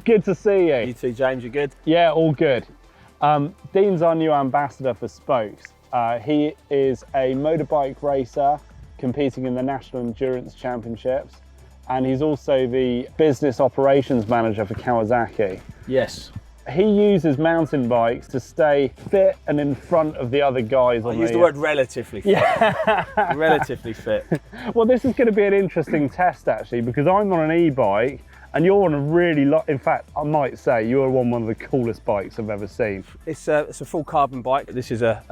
Good to see you. You too, James, you good? Yeah, all good. Dean's our new ambassador for Spokes. He is a motorbike racer competing in the National Endurance Championships, and he's also the business operations manager for Kawasaki. Yes. He uses mountain bikes to stay fit and in front of the other guys. I use the word relatively fit. Yeah. Relatively fit. Well, this is going to be an interesting test actually, because I'm on an e-bike and you're on a really, in fact, I might say you're on one of the coolest bikes I've ever seen. It's a full carbon bike. This is a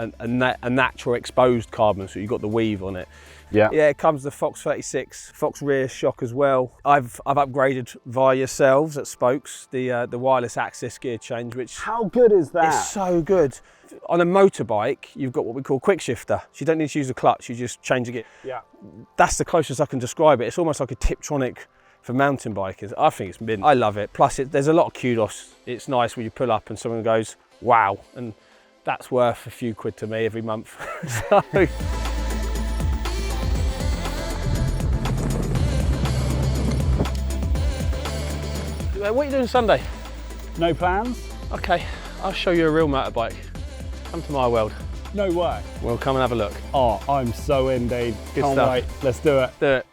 natural exposed carbon, so you've got the weave on it. Yeah. Yeah, it comes with the Fox 36, Fox rear shock as well. I've upgraded via yourselves at Spokes, the wireless access gear change, which... How good is that? It's so good. On a motorbike, you've got what we call quick shifter. So you don't need to use a clutch, you just change a gear. Yeah. That's the closest I can describe it. It's almost like a Tiptronic for mountain bikers. I think it's mint. I love it. Plus, there's a lot of kudos. It's nice when you pull up and someone goes, wow. And that's worth a few quid to me every month. So... What are you doing Sunday? No plans? Okay, I'll show you a real motorbike. Come to my world. No way. Well, come and have a look. Oh, I'm so in, Dave. Good Can't stuff. wait. Let's do it. Do it.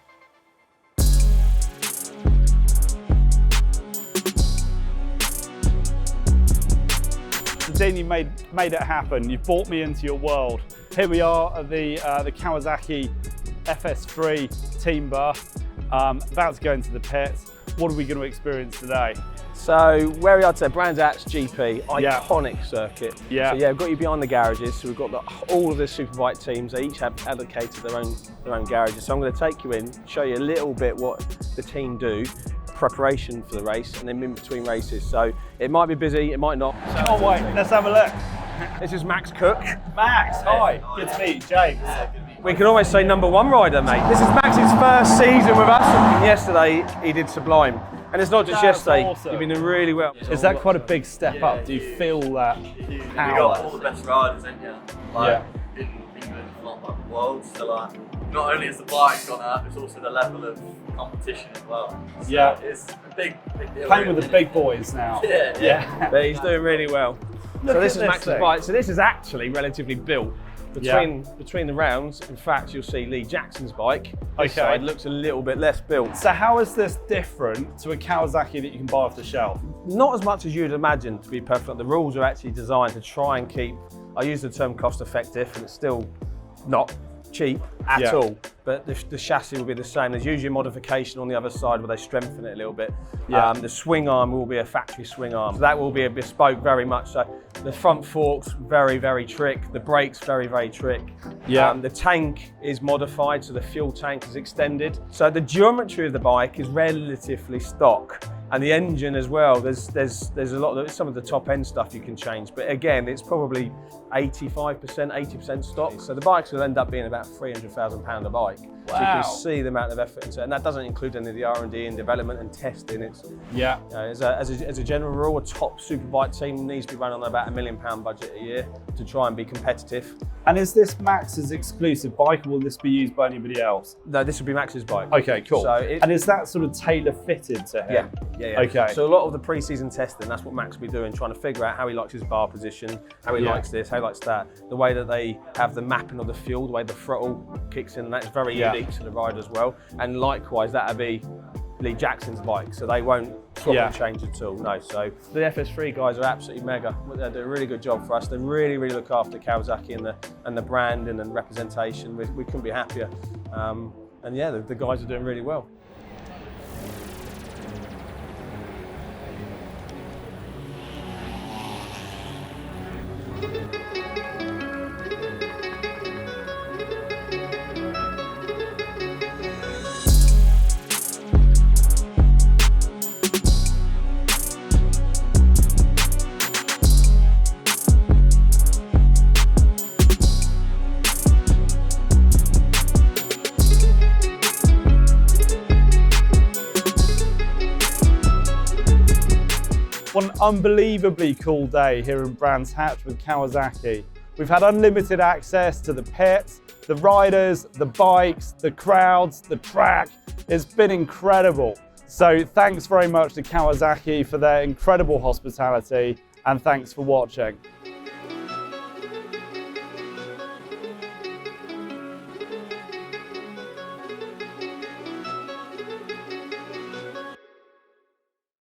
So Dean, you made it happen. You brought me into your world. Here we are at the Kawasaki FS3 team bar, about to go into the pits. What are we going to experience today? So where we are today, Brands Hatch GP, iconic circuit. Yeah. So yeah, we've got you behind the garages. So we've got all of the Superbike teams. They each have allocated their own garages. So I'm going to take you in, show you a little bit what the team do, preparation for the race, and then in between races. So it might be busy, it might not. Can't wait. Let's have a look. This is Max Cook. Max, hi. Good to meet you, James. We can almost say #1 rider, mate. This is Max's first season with us, and yesterday he did sublime. And it's not just yesterday, awesome. You've been doing really well. Is that quite a big step up? Do you feel that power? You got all the best riders, ain't you? Like, in England, not like the world. So like, not only has the bike gone up, it's also the level of competition as well. So yeah. It's a big deal. Playing with the big boys now. Yeah. But he's doing really well. So this is Max's bike. So this is actually relatively built. Between the rounds, in fact, you'll see Lee Jackson's bike. This side looks a little bit less built. So how is this different to a Kawasaki that you can buy off the shelf? Not as much as you'd imagine, to be perfect. The rules are actually designed to try and keep, I use the term cost effective, and it's still not cheap at all, but the chassis will be the same. There's usually a modification on the other side where they strengthen it a little bit. The swing arm will be a factory swing arm. So that will be a bespoke very much so. The front forks, very, very trick. The brakes, very, very trick. The tank is modified, so the fuel tank is extended. So the geometry of the bike is relatively stock. And the engine as well, there's a lot of, some of the top end stuff you can change, but again, it's probably 85%, 80% stock. So the bikes will end up being about £300,000 a bike. Wow. So you can see the amount of effort into it, and that doesn't include any of the R&D and development and testing. It's as a general rule, a top Superbike team needs to be running on about £1 million budget a year to try and be competitive. And is this Max's exclusive bike, or will this be used by anybody else? No, this would be Max's bike. Okay, cool. So and is that sort of tailor fitted to him? Yeah. Okay. So a lot of the pre-season testing, that's what Max will be doing, trying to figure out how he likes his bar position, how he likes this, how he likes that. The way that they have the mapping of the fuel, the way the throttle kicks in, and that's very unique to the rider as well. And likewise, that'll be Lee Jackson's bike, so they won't swap and change at all. No, so the FS3 guys are absolutely mega. They do a really good job for us. They really, really look after Kawasaki and the brand and the representation. We couldn't be happier. And yeah, the guys are doing really well. What an unbelievably cool day here in Brands Hatch with Kawasaki. We've had unlimited access to the pits, the riders, the bikes, the crowds, the track. It's been incredible. So thanks very much to Kawasaki for their incredible hospitality, and thanks for watching.